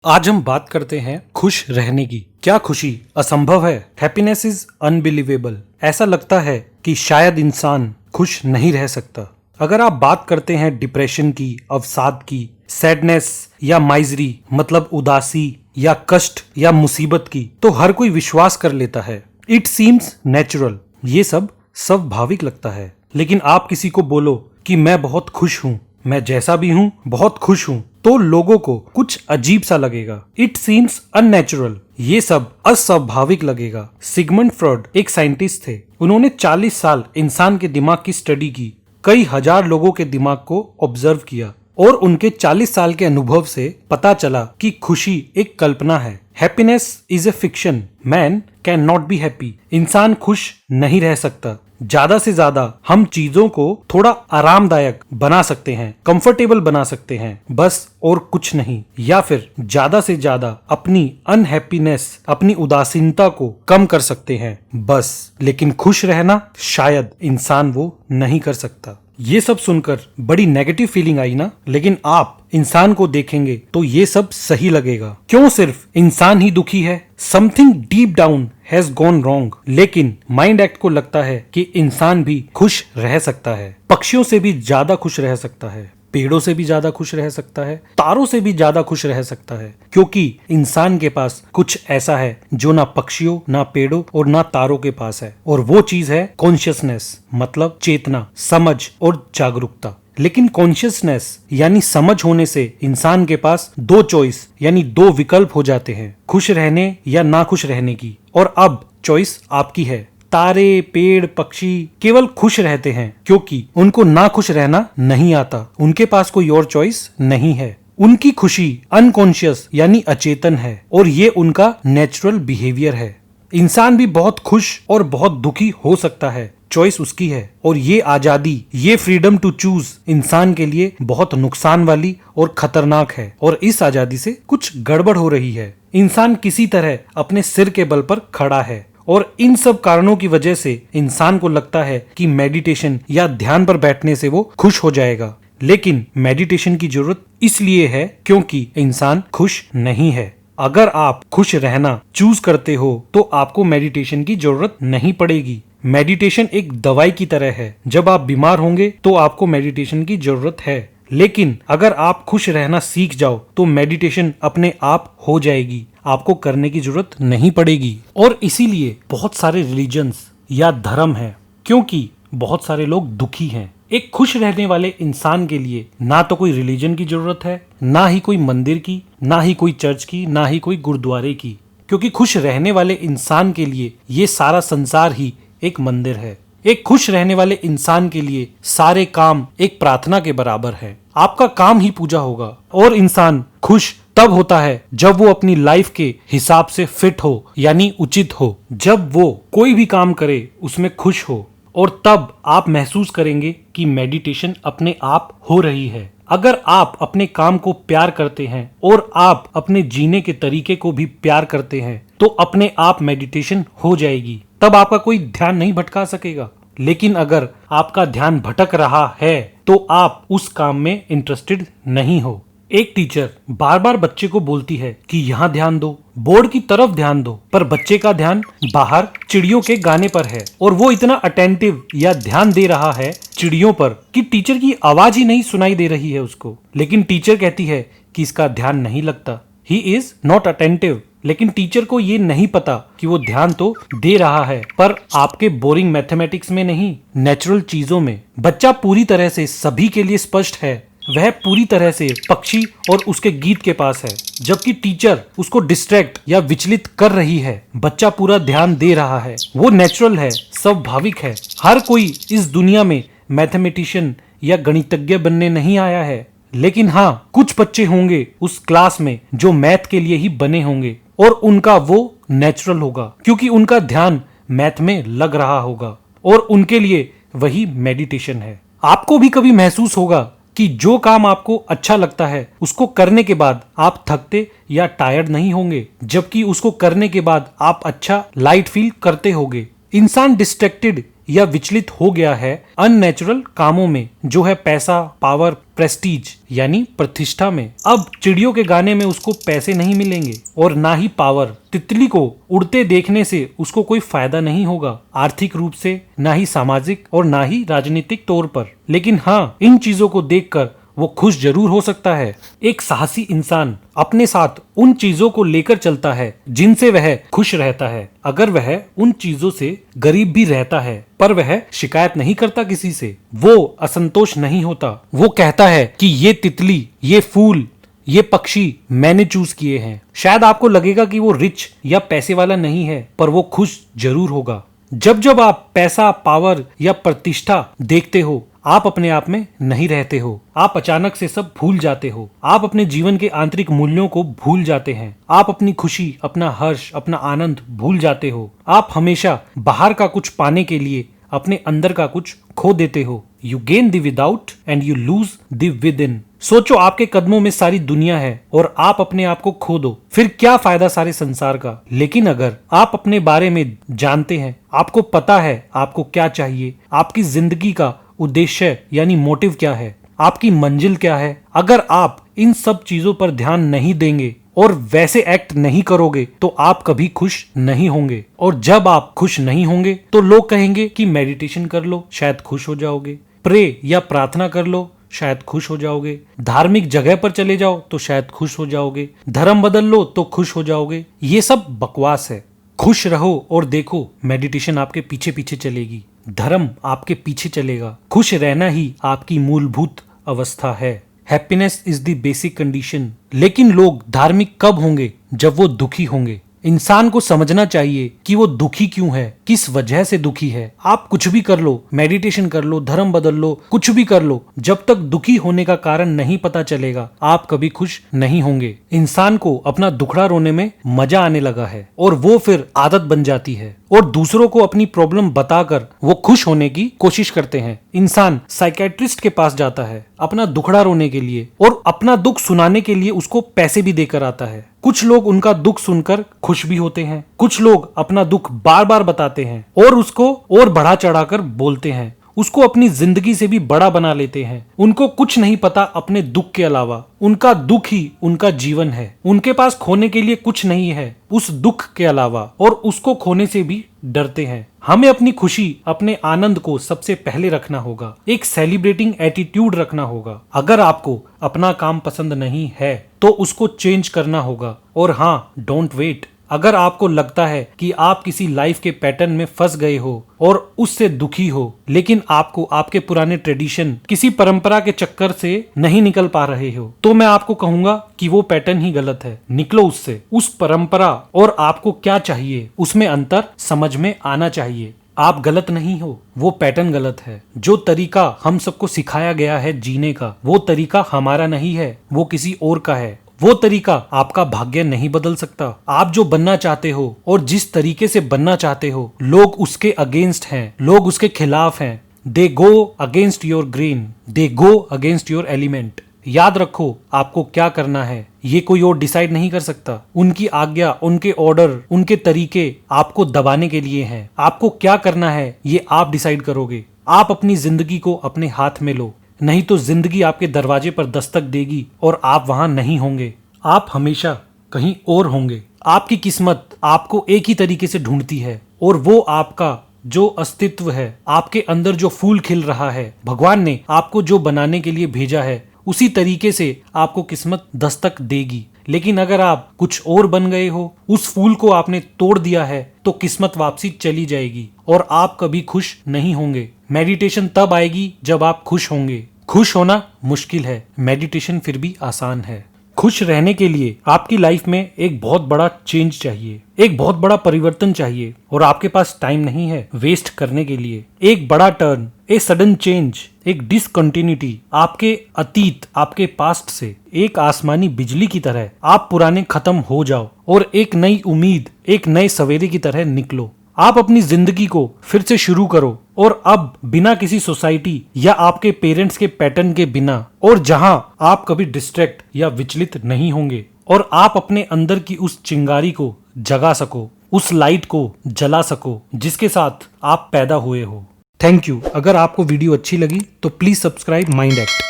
आज हम बात करते हैं खुश रहने की। क्या खुशी असंभव है? Happiness is unbelievable. ऐसा लगता है कि शायद इंसान खुश नहीं रह सकता। अगर आप बात करते हैं डिप्रेशन की, अवसाद की, सैडनेस या माइजरी मतलब उदासी या कष्ट या मुसीबत की, तो हर कोई विश्वास कर लेता है। इट सीम्स नेचुरल, ये सब स्वाभाविक लगता है। लेकिन आप किसी को बोलो कि मैं बहुत खुश हूँ, मैं जैसा भी हूँ बहुत खुश हूँ, तो लोगों को कुछ अजीब सा लगेगा। इट सीम्स अननेचुरल, ये सब अस्वाभाविक लगेगा। सिगमंड फ्रॉइड एक साइंटिस्ट थे। उन्होंने 40 साल इंसान के दिमाग की स्टडी की, कई हजार लोगों के दिमाग को ऑब्जर्व किया और उनके 40 साल के अनुभव से पता चला कि खुशी एक कल्पना है। Happiness is a fiction, man can not be happy. इंसान खुश नहीं रह सकता। ज्यादा से ज्यादा हम चीजों को थोड़ा आरामदायक बना सकते हैं, कंफर्टेबल बना सकते हैं, बस और कुछ नहीं। या फिर ज्यादा से ज्यादा अपनी अनहैप्पीनेस, अपनी उदासीनता को कम कर सकते हैं, बस। लेकिन खुश रहना शायद इंसान वो नहीं कर सकता। ये सब सुनकर बड़ी नेगेटिव फीलिंग आई ना? लेकिन आप इंसान को देखेंगे तो ये सब सही लगेगा। क्यों सिर्फ इंसान ही दुखी है? Something deep down has gone wrong. लेकिन माइंड एक्ट को लगता है कि इंसान भी खुश रह सकता है, पक्षियों से भी ज्यादा खुश रह सकता है, पेड़ों से भी ज्यादा खुश रह सकता है, तारों से भी ज्यादा खुश रह सकता है। क्योंकि इंसान के पास कुछ ऐसा है जो ना पक्षियों, ना पेड़ों और ना तारों के पास है, और वो चीज है कॉन्शियसनेस, मतलब चेतना, समझ और जागरूकता। लेकिन कॉन्शियसनेस यानी समझ होने से इंसान के पास दो चॉइस यानी दो विकल्प हो जाते हैं, खुश रहने या ना खुश रहने की। और अब चॉइस आपकी है। तारे, पेड़, पक्षी केवल खुश रहते हैं क्योंकि उनको ना खुश रहना नहीं आता। उनके पास कोई और चॉइस नहीं है। उनकी खुशी अनकॉन्शियस यानी अचेतन है और ये उनका नेचुरल बिहेवियर है। इंसान भी बहुत खुश और बहुत दुखी हो सकता है, चॉइस उसकी है। और ये आजादी, ये फ्रीडम टू चूज इंसान के लिए बहुत नुकसान वाली और खतरनाक है। और इस आजादी से कुछ गड़बड़ हो रही है। इंसान किसी तरह अपने सिर के बल पर खड़ा है और इन सब कारणों की वजह से इंसान को लगता है कि मेडिटेशन या ध्यान पर बैठने से वो खुश हो जाएगा। लेकिन मेडिटेशन की जरूरत इसलिए है क्योंकि इंसान खुश नहीं है। अगर आप खुश रहना चूज करते हो तो आपको मेडिटेशन की जरूरत नहीं पड़ेगी। मेडिटेशन एक दवाई की तरह है। जब आप बीमार होंगे तो आपको मेडिटेशन की जरूरत है। लेकिन अगर आप खुश रहना सीख जाओ तो मेडिटेशन अपने आप हो जाएगी, आपको करने की जरूरत नहीं पड़ेगी। और इसीलिए बहुत सारे रिलीजन्स या धर्म है, क्योंकि बहुत सारे लोग दुखी हैं। एक खुश रहने वाले इंसान के लिए ना तो कोई रिलीजन की जरूरत है, ना ही कोई मंदिर की, ना ही कोई चर्च की, ना ही कोई गुरुद्वारे की। क्योंकि खुश रहने वाले इंसान के लिए ये सारा संसार ही एक मंदिर है। एक खुश रहने वाले इंसान के लिए सारे काम एक प्रार्थना के बराबर है। आपका काम ही पूजा होगा। और इंसान खुश तब होता है जब वो अपनी लाइफ के हिसाब से फिट हो, यानी उचित हो। जब वो कोई भी काम करे उसमें खुश हो, और तब आप महसूस करेंगे कि मेडिटेशन अपने आप हो रही है। अगर आप अपने काम को प्यार करते हैं और आप अपने जीने के तरीके को भी प्यार करते हैं तो अपने आप मेडिटेशन हो जाएगी। तब आपका कोई ध्यान नहीं भटका सकेगा। लेकिन अगर आपका ध्यान भटक रहा है तो आप उस काम में इंटरेस्टेड नहीं हो। एक टीचर बार बार बच्चे को बोलती है कि यहाँ ध्यान दो, बोर्ड की तरफ ध्यान दो, पर बच्चे का ध्यान बाहर चिड़ियों के गाने पर है और वो इतना अटेंटिव या ध्यान दे रहा है चिड़ियों पर कि टीचर की आवाज ही नहीं सुनाई दे रही है उसको। लेकिन टीचर कहती है कि इसका ध्यान नहीं लगता, ही इज नॉट अटेंटिव। लेकिन टीचर को ये नहीं पता कि वो ध्यान तो दे रहा है, पर आपके बोरिंग मैथमेटिक्स में नहीं, नेचुरल चीजों में। बच्चा पूरी तरह से सभी के लिए स्पष्ट है, वह पूरी तरह से पक्षी और उसके गीत के पास है, जबकि टीचर उसको डिस्ट्रैक्ट या विचलित कर रही है। बच्चा पूरा ध्यान दे रहा है, वो नेचुरल है, स्वाभाविक है। हर कोई इस दुनिया में मैथमेटिशियन या गणितज्ञ बनने नहीं आया है। लेकिन हाँ, कुछ बच्चे होंगे उस क्लास में जो मैथ के लिए ही बने होंगे और उनका वो नेचुरल होगा क्योंकि उनका ध्यान मैथ में लग रहा होगा और उनके लिए वही मेडिटेशन है। आपको भी कभी महसूस होगा कि जो काम आपको अच्छा लगता है उसको करने के बाद आप थकते या टायर्ड नहीं होंगे, जबकि उसको करने के बाद आप अच्छा लाइट फील करते होंगे। इंसान डिस्ट्रैक्टेड या विचलित हो गया है अननेचुरल कामों में, जो है पैसा, पावर, प्रेस्टीज यानी प्रतिष्ठा में। अब चिड़ियों के गाने में उसको पैसे नहीं मिलेंगे और ना ही पावर। तितली को उड़ते देखने से उसको कोई फायदा नहीं होगा आर्थिक रूप से, ना ही सामाजिक और ना ही राजनीतिक तौर पर। लेकिन हाँ, इन चीजों को देखकर वो खुश जरूर हो सकता है। एक साहसी इंसान अपने साथ उन चीजों को लेकर चलता है जिनसे वह खुश रहता है। अगर वह उन चीजों से गरीब भी रहता है पर वह शिकायत नहीं करता किसी से, वो असंतोष नहीं होता। वो कहता है कि ये तितली, ये फूल, ये पक्षी मैंने चूज किए हैं। शायद आपको लगेगा कि वो रिच या पैसे वाला नहीं है, पर वो खुश जरूर होगा। जब जब आप पैसा, पावर या प्रतिष्ठा देखते हो, आप अपने आप में नहीं रहते हो। आप अचानक से सब भूल जाते हो। आप अपने जीवन के आंतरिक मूल्यों को भूल जाते हैं। आप अपनी खुशी, अपना हर्ष, अपना आनंद भूल जाते हो। आप हमेशा बाहर का कुछ पाने के लिए अपने अंदर का कुछ खो देते हो। You gain the without and you lose the with in. सोचो, आपके कदमों में सारी दुनिया है और आप अपने आप को खो दो, फिर क्या फायदा सारे संसार का। लेकिन अगर आप अपने बारे में जानते हैं, आपको पता है आपको क्या चाहिए, आपकी जिंदगी का उद्देश्य यानी मोटिव क्या है, आपकी मंजिल क्या है, अगर आप इन सब चीजों पर ध्यान नहीं देंगे और वैसे एक्ट नहीं करोगे तो आप कभी खुश नहीं होंगे। और जब आप खुश नहीं होंगे तो लोग कहेंगे कि मेडिटेशन कर लो, शायद खुश हो जाओगे। प्रे या प्रार्थना कर लो, शायद खुश हो जाओगे। धार्मिक जगह पर चले जाओ तो शायद खुश हो जाओगे। धर्म बदल लो तो खुश हो जाओगे। ये सब बकवास है। खुश रहो और देखो, मेडिटेशन आपके पीछे पीछे चलेगी, धर्म आपके पीछे चलेगा। खुश रहना ही आपकी मूलभूत अवस्था है। Happiness is the basic condition. लेकिन लोग धार्मिक कब होंगे? जब वो दुखी होंगे। इंसान को समझना चाहिए कि वो दुखी क्यों है, किस वजह से दुखी है। आप कुछ भी कर लो, मेडिटेशन कर लो, धर्म बदल लो, कुछ भी कर लो, जब तक दुखी होने का कारण नहीं पता चलेगा आप कभी खुश नहीं होंगे। इंसान को अपना दुखड़ा रोने में मजा आने लगा है और वो फिर आदत बन जाती है और दूसरों को अपनी प्रॉब्लम बताकर वो खुश होने की कोशिश करते हैं। इंसान साइकेट्रिस्ट के पास जाता है अपना दुखड़ा रोने के लिए और अपना दुख सुनाने के लिए उसको पैसे भी देकर आता है। कुछ लोग उनका दुख सुनकर खुश भी होते हैं, कुछ लोग अपना दुख बार बार बताते हैं और उसको और बढ़ा चढ़ाकर बोलते हैं, उसको अपनी जिंदगी से भी बड़ा बना लेते हैं। उनको कुछ नहीं पता अपने दुख के अलावा। उनका दुख ही उनका जीवन है। उनके पास खोने के लिए कुछ नहीं है उस दुख के अलावा और उसको खोने से भी डरते हैं। हमें अपनी खुशी, अपने आनंद को सबसे पहले रखना होगा। एक सेलिब्रेटिंग एटीट्यूड रखना होगा। अगर आपको अपना काम पसंद नहीं है तो उसको चेंज करना होगा। और हाँ, डोंट वेट। अगर आपको लगता है कि आप किसी लाइफ के पैटर्न में फंस गए हो और उससे दुखी हो, लेकिन आपको आपके पुराने ट्रेडिशन, किसी परंपरा के चक्कर से नहीं निकल पा रहे हो, तो मैं आपको कहूंगा कि वो पैटर्न ही गलत है। निकलो उससे। उस परंपरा और आपको क्या चाहिए उसमें अंतर समझ में आना चाहिए। आप गलत नहीं हो, वो पैटर्न गलत है। जो तरीका हम सबको सिखाया गया है जीने का, वो तरीका हमारा नहीं है, वो किसी और का है। वो तरीका आपका भाग्य नहीं बदल सकता। आप जो बनना चाहते हो और जिस तरीके से बनना चाहते हो, लोग उसके अगेंस्ट हैं, लोग उसके खिलाफ हैं। They go against your grain, they go against your element. याद रखो, आपको क्या करना है ये कोई और डिसाइड नहीं कर सकता। उनकी आज्ञा, उनके ऑर्डर, उनके तरीके आपको दबाने के लिए हैं। आपको क्या करना है ये आप डिसाइड करोगे। आप अपनी जिंदगी को अपने हाथ में लो, नहीं तो जिंदगी आपके दरवाजे पर दस्तक देगी और आप वहां नहीं होंगे। आप हमेशा कहीं और होंगे। आपकी किस्मत आपको एक ही तरीके से ढूंढती है और वो आपका जो अस्तित्व है, आपके अंदर जो फूल खिल रहा है, भगवान ने आपको जो बनाने के लिए भेजा है, उसी तरीके से आपको किस्मत दस्तक देगी। लेकिन अगर आप कुछ और बन गए हो, उस फूल को आपने तोड़ दिया है, तो किस्मत वापसी चली जाएगी और आप कभी खुश नहीं होंगे। मेडिटेशन तब आएगी जब आप खुश होंगे। खुश होना मुश्किल है, मेडिटेशन फिर भी आसान है। खुश रहने के लिए आपकी लाइफ में एक बहुत बड़ा चेंज चाहिए, एक बहुत बड़ा परिवर्तन चाहिए और आपके पास टाइम नहीं है वेस्ट करने के लिए। एक बड़ा टर्न, ए सडन चेंज, एक डिसकंटिन्यूटी आपके अतीत, आपके पास्ट से एक आसमानी बिजली की तरह आप पुराने खत्म हो जाओ और एक नई उम्मीद, एक नए सवेरे की तरह निकलो। आप अपनी जिंदगी को फिर से शुरू करो और अब बिना किसी सोसाइटी या आपके पेरेंट्स के पैटर्न के बिना, और जहां आप कभी डिस्ट्रैक्ट या विचलित नहीं होंगे और आप अपने अंदर की उस चिंगारी को जगा सको, उस लाइट को जला सको जिसके साथ आप पैदा हुए हो। Thank you. अगर आपको वीडियो अच्छी लगी तो प्लीज सब्सक्राइब माइंड एक्ट।